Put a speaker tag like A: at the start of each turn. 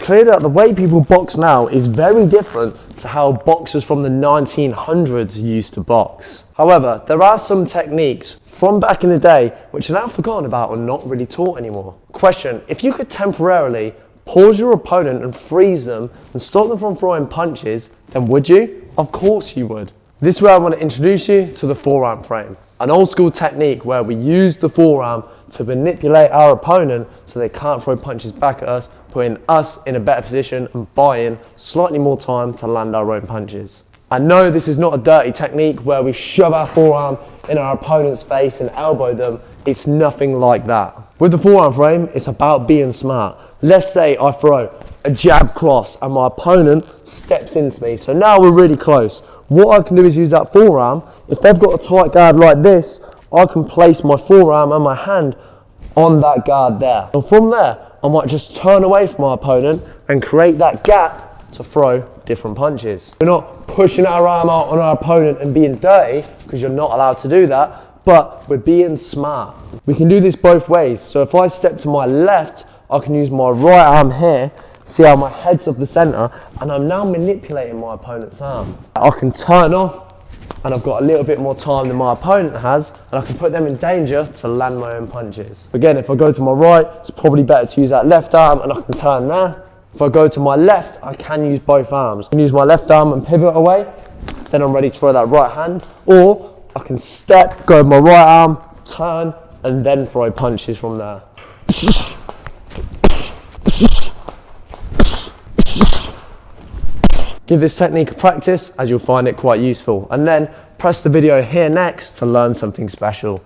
A: clear that the way people box now is very different to how boxers from the 1900s used to box. However, there are some techniques from back in the day which are now forgotten about or not really taught anymore. Question: if you could temporarily pause your opponent and freeze them and stop them from throwing punches, then would you? Of course you would. This is where I want to introduce you to the forearm frame, an old school technique where we use the forearm to manipulate our opponent so they can't throw punches back at us, putting us in a better position and buying slightly more time to land our own punches. I know this is not a dirty technique where we shove our forearm in our opponent's face and elbow them. It's nothing like that. With the forearm frame, it's about being smart. Let's say I throw a jab cross and my opponent steps into me. So now we're really close. What I can do is use that forearm. If they've got a tight guard like this, I can place my forearm and my hand on that guard there. And from there, I might just turn away from my opponent and create that gap to throw different punches. We're not pushing our arm out on our opponent and being dirty, because you're not allowed to do that, but we're being smart. We can do this both ways. So if I step to my left, I can use my right arm here, see how my head's off the center, and I'm now manipulating my opponent's arm. I can turn off, and I've got a little bit more time than my opponent has, and I can put them in danger to land my own punches. Again, if I go to my right, it's probably better to use that left arm, and I can turn there. If I go to my left, I can use both arms. I can use my left arm and pivot away, then I'm ready to throw that right hand, or I can step, go with my right arm, turn, and then throw punches from there. Give this technique a practice, as you'll find it quite useful, and then press the video here next to learn something special.